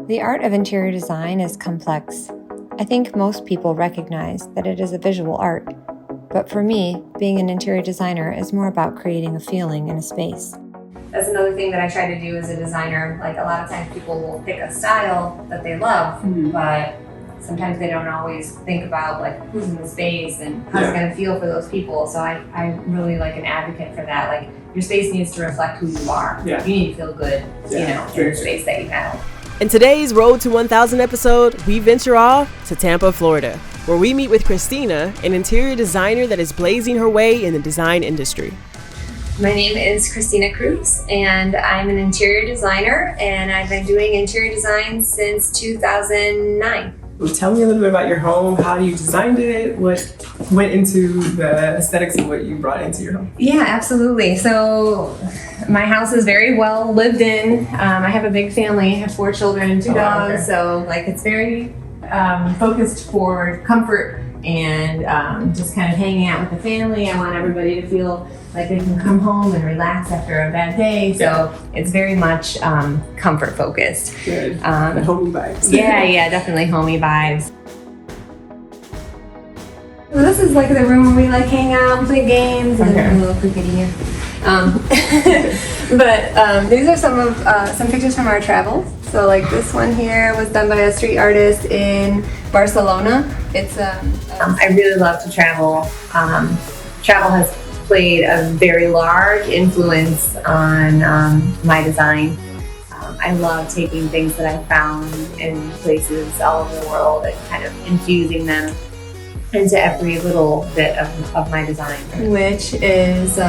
The art of interior design is complex. I think most people recognize that it is a visual art, but for me, being an interior designer is more about creating a feeling in a space. That's another thing that I try to do as a designer. Like, a lot of times people will pick a style that they love, but sometimes they don't always think about like who's in the space and how's it going to feel for those people. So I'm really like an advocate for that. Like, your space needs to reflect who you are. You need to feel good, in the space that you have. In today's Road to 1000 episode, we venture off to Tampa, Florida, where we meet with Christina, an interior designer that is blazing her way in the design industry. My name is Christina Cruz, and I'm an interior designer, and I've been doing interior design since 2009. Well, tell me a little bit about your home, how you designed it, what went into the aesthetics of what you brought into your home. Yeah, absolutely. So my house is very well lived in. I have a big family. I have 4 children and 2 dogs. Okay. So like, it's very focused for comfort and just kind of hanging out with the family. I want everybody to feel like they can come home and relax after a bad day. So it's very much comfort focused. Good. The homey vibes. yeah, definitely homey vibes. So this is like the room where we like hang out and play games and a little crickety here. But these are some pictures from our travels. So like this one here was done by a street artist in Barcelona. It's I really love to travel. Travel has played a very large influence on my design. I love taking things that I found in places all over the world and kind of infusing them into every little bit of my design, which is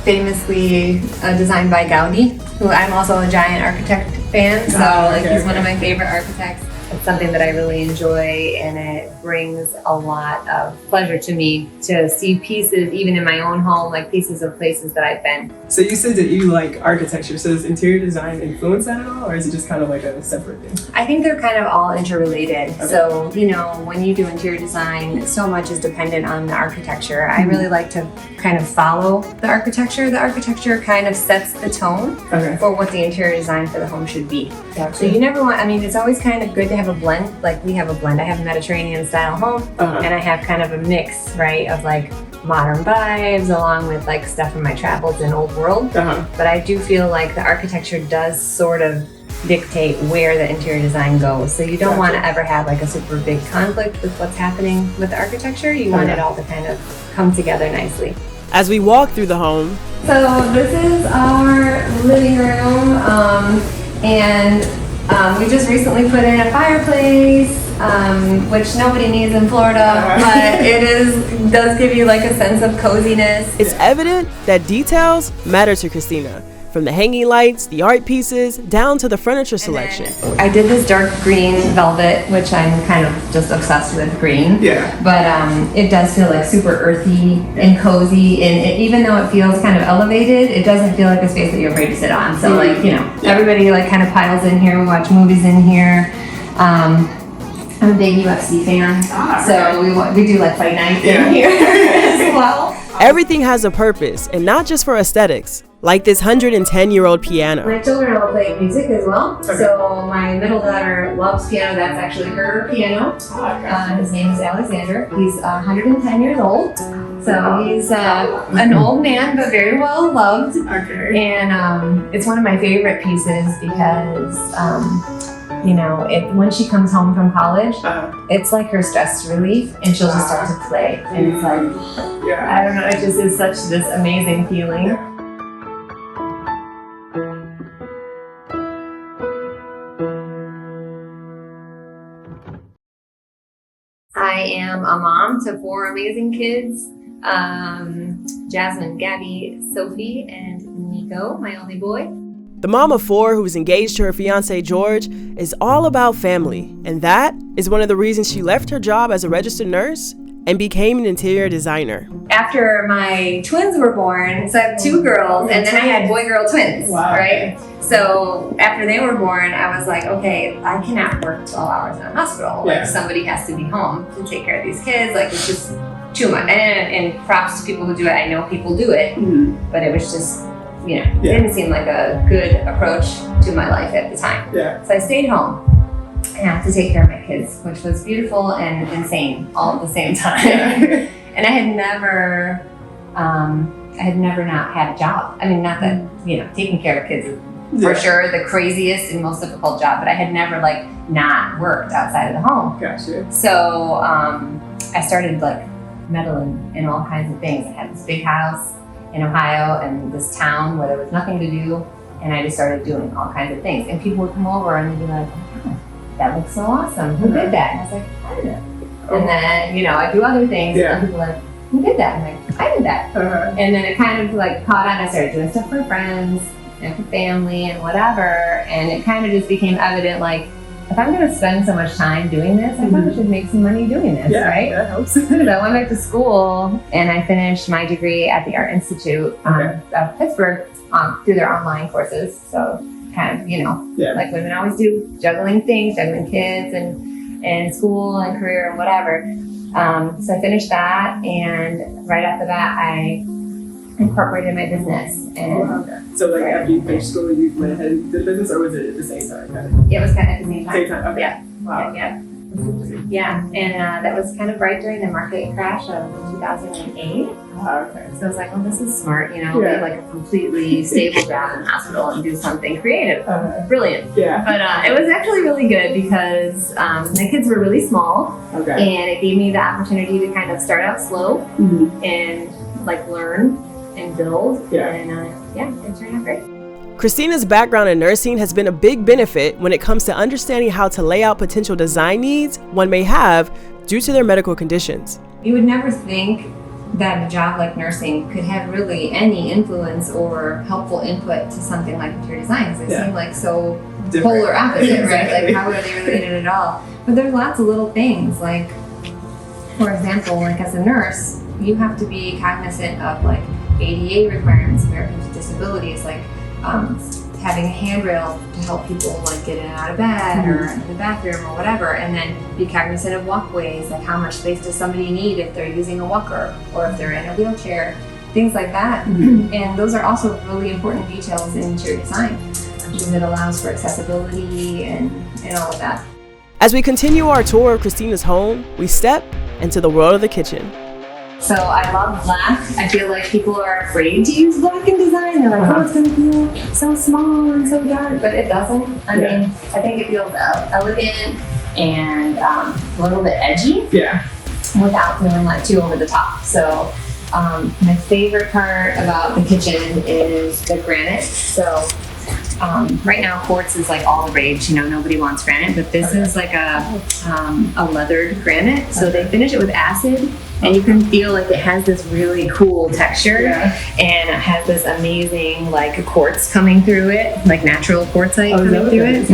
famously designed by Gaudi, who I'm also a giant architect fan, so he's one of my favorite architects. It's something that I really enjoy, and it brings a lot of pleasure to me to see pieces, even in my own home, like pieces of places that I've been. So you said that you like architecture, so does interior design influence that at all, or is it just kind of like a separate thing? I think they're kind of all interrelated. Okay. So, when you do interior design, so much is dependent on the architecture. I really like to kind of follow the architecture. The architecture kind of sets the tone for what the interior design for the home should be. Gotcha. So you never want, it's always kind of good to have a blend. Like, we have a blend. I have a Mediterranean style home, and I have kind of a mix, right, of like modern vibes along with like stuff from my travels in old world. But I do feel like the architecture does sort of dictate where the interior design goes. So you don't want to ever have like a super big conflict with what's happening with the architecture. You want it all to kind of come together nicely. As we walk through the home. So this is our living room, and we just recently put in a fireplace, which nobody needs in Florida, but it does give you like a sense of coziness. It's evident that details matter to Christina, from the hanging lights, the art pieces, down to the furniture selection. I did this dark green velvet, which I'm kind of just obsessed with green. Yeah. But it does feel like super earthy and cozy, and even though it feels kind of elevated, it doesn't feel like a space that you're afraid to sit on. So everybody like kind of piles in here. We watch movies in here. I'm a big UFC fan, so we do like fight nights in here as well. Everything has a purpose, and not just for aesthetics, like this 110-year-old piano. My children all play music as well. So my middle daughter loves piano. That's actually her piano. His name is Alexander. He's 110 years old. So he's an old man, but very well loved. And it's one of my favorite pieces because when she comes home from college, it's like her stress relief, and she'll just start to play. And it's like, I don't know, it just is such this amazing feeling. I am a mom to 4 amazing kids, Jasmine, Gabby, Sophie, and Nico, my only boy. The mom of 4 who is engaged to her fiancé George is all about family, and that is one of the reasons she left her job as a registered nurse and became an interior designer. After my twins were born, so I have 2 girls, and then I had boy-girl twins, right? So after they were born, I was like, okay, I cannot work 12 hours in a hospital. Like, somebody has to be home to take care of these kids. Like, it's just too much. And props to people who do it. I know people do it, but it was just, it didn't seem like a good approach to my life at the time. So I stayed home. to take care of my kids, which was beautiful and insane all at the same time. And I had never not had a job. I mean, not that, taking care of kids is for sure the craziest and most difficult job, but I had never like not worked outside of the home. Gotcha. So I started like meddling in all kinds of things. I had this big house in Ohio and this town where there was nothing to do, and I just started doing all kinds of things. And people would come over and they'd be like, "Oh, that looks so awesome. Who did that?" And I was like, "I did it." And then, I do other things, and people are like, "Who did that?" And I'm like, "I did that." And then it kind of like caught on. I started doing stuff for friends and for family and whatever. And it kind of just became evident, like, if I'm going to spend so much time doing this, I probably should make some money doing this, right? Yeah, that helps. So I went back to school and I finished my degree at the Art Institute of Pittsburgh through their online courses. So kind of, like women always do, juggling things, juggling kids and school and career and whatever. So I finished that, and right off the bat, I incorporated my business. And so like after you finished school, you went ahead and did the business, or was it at the same time? Kind of? It was kind of at the same time. Same time. Okay. Yeah. Wow. Yeah. And that was kind of right during the market crash of 2008. Okay. So I was like, well, this is smart, leave like a completely stable job in the hospital and do something creative. Brilliant. Yeah. But it was actually really good because the kids were really small. Okay. And it gave me the opportunity to kind of start out slow and like learn and build. Yeah. And it turned out great. Christina's background in nursing has been a big benefit when it comes to understanding how to lay out potential design needs one may have due to their medical conditions. You would never think that a job like nursing could have really any influence or helpful input to something like interior design, because they seem like so different. Polar opposite, right? Like, how are they related at all? But there's lots of little things, like, for example, like as a nurse, you have to be cognizant of like ADA requirements, Americans with Disabilities, like having a handrail to help people like get in and out of bed or in the bathroom or whatever, and then be cognizant of walkways, like how much space does somebody need if they're using a walker or if they're in a wheelchair, things like that. And those are also really important details in interior design, because it allows for accessibility and all of that. As we continue our tour of Christina's home, we step into the world of the kitchen. So I love black. I feel like people are afraid to use black in design. They're like, oh, it's going to feel so small and so dark, but it doesn't. I mean, I think it feels elegant and a little bit edgy without feeling like too over the top. So my favorite part about the kitchen is the granite. So right now quartz is like all the rage, nobody wants granite, but this is like a leathered granite. So they finish it with acid, and you can feel like it has this really cool texture, and it has this amazing like quartz coming through it, like natural quartzite coming through it.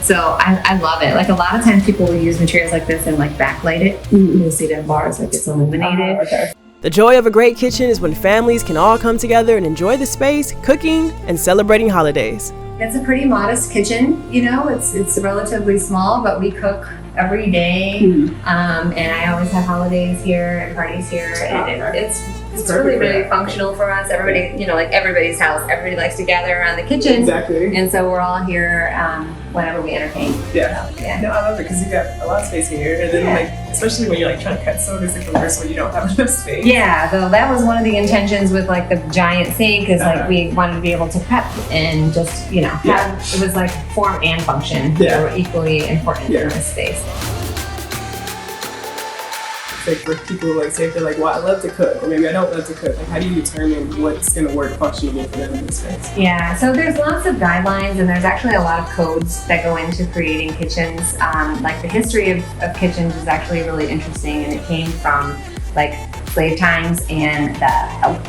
So I love it. Like a lot of times people will use materials like this and like backlight it. You'll see the bars like it's illuminated. The joy of a great kitchen is when families can all come together and enjoy the space, cooking, and celebrating holidays. It's a pretty modest kitchen, it's relatively small, but we cook every day. And I always have holidays here and parties here, and it's really, really functional for us. Everybody, like everybody's house, everybody likes to gather around the kitchen. Exactly. And so we're all here whenever we entertain. No, I love it because you got a lot of space here, and then like, especially when you're like trying to cut sodas in commerce when you don't have enough space. Yeah, though that was one of the intentions with like the giant sink, is like we wanted to be able to prep and just have, it was like form and function. They were equally important in this space. Like for people like say if they're like, well, I love to cook, or maybe I don't love to cook, like how do you determine what's going to work functionally for them in this space? Yeah, so there's lots of guidelines, and there's actually a lot of codes that go into creating kitchens. Like the history of kitchens is actually really interesting, and it came from like slave times and the help.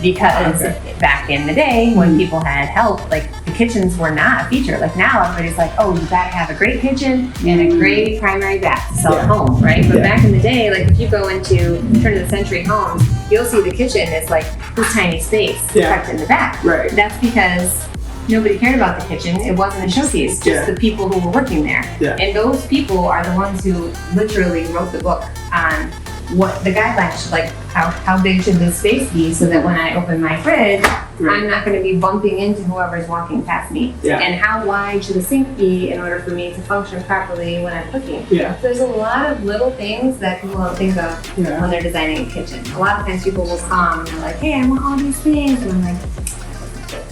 Because back in the day when people had help, like the kitchens were not a feature. Like now everybody's like, oh, you gotta have a great kitchen and a great primary bath to sell at home, right? But back in the day, like if you go into turn of the century homes, you'll see the kitchen is like this tiny space tucked in the back. Right. That's because nobody cared about the kitchen. It wasn't a showpiece, just the people who were working there. And those people are the ones who literally wrote the book on what the guidelines should, like how big should this space be, so that when I open my fridge, I'm not going to be bumping into whoever's walking past me. And how wide should the sink be in order for me to function properly when I'm cooking? So there's a lot of little things that people don't think of when they're designing a kitchen. A lot of times people will come and they're like, hey, I want all these things, and I'm like,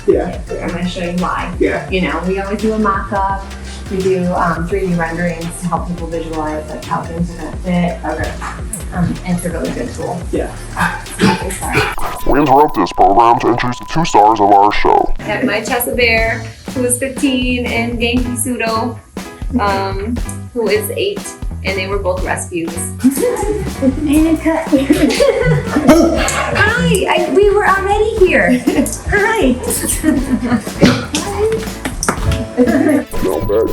I'm going to show you why. You know, we always do a mock-up. We do 3D renderings to help people visualize like how things are going to fit. And it's a really good tool. We interrupt this program to introduce the two stars of our show. I have my Chesa Bear, who is 15, and Genki Sudo, who is 8, and they were both rescues. And cut. Hi, we were already here. Hi. Now back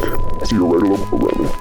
to your regular programming.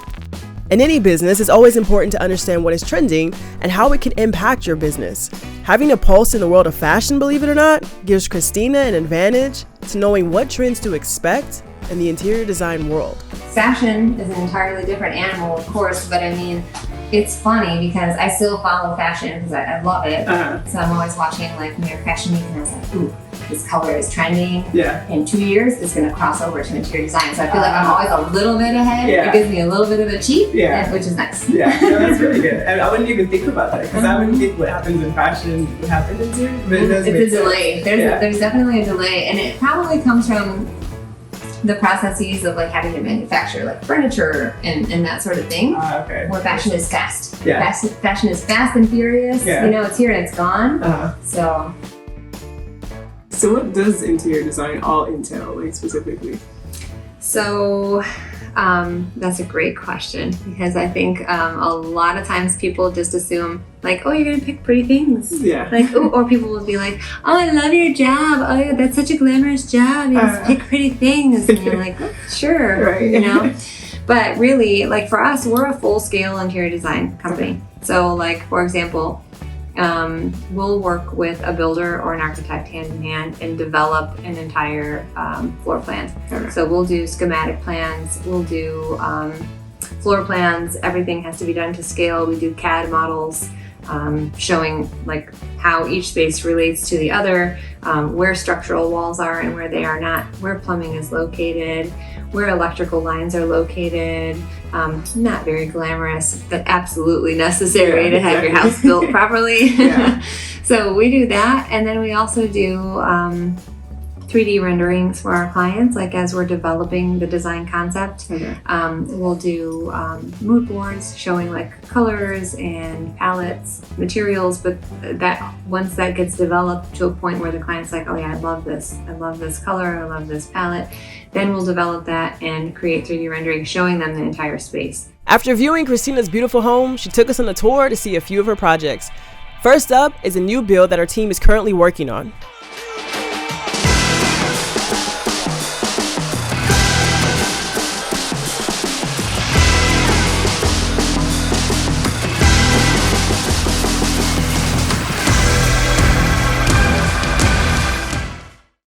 In any business, it's always important to understand what is trending and how it can impact your business. Having a pulse in the world of fashion, believe it or not, gives Christina an advantage to knowing what trends to expect in the interior design world. Fashion is an entirely different animal, of course, but I mean, it's funny because I still follow fashion because I love it. So I'm always watching like New York Fashion Week, and I was like, ooh, this color is trending. In 2 years, it's going to cross over to interior design. So I feel like I'm always a little bit ahead. It gives me a little bit of a cheat, which is nice. No, that's really good. And I wouldn't even think about that because I wouldn't think what happens in fashion would happen in interior, but it does make sense. Delay. There's definitely a delay, and it probably comes from the processes of like having to manufacture like furniture and that sort of thing. Where fashion is fast. Fashion is fast and furious. You know, it's here and it's gone. So what does interior design all entail, like specifically? So that's a great question, because I think a lot of times people just assume like, oh, you're gonna pick pretty things. Like, or people will be like, oh, I love your job. Oh, that's such a glamorous job. You just pick pretty things. And you're like, sure, you know. But really, like for us, we're a full-scale interior design company. So like, for example, we'll work with a builder or an architect hand in hand and develop an entire floor plan. So we'll do schematic plans, we'll do floor plans, everything has to be done to scale. We do CAD models showing like how each space relates to the other, where structural walls are and where they are not, where plumbing is located, where electrical lines are located. Not very glamorous, but absolutely necessary to have your house built properly. So we do that, and then we also do 3D renderings for our clients, like as we're developing the design concept. We'll do mood boards showing like colors and palettes, materials, but that once that gets developed to a point where the client's like, oh yeah, I love this color, I love this palette, then we'll develop that and create 3D renderings showing them the entire space. After viewing Christina's beautiful home, she took us on a tour to see a few of her projects. First up is a new build that our team is currently working on.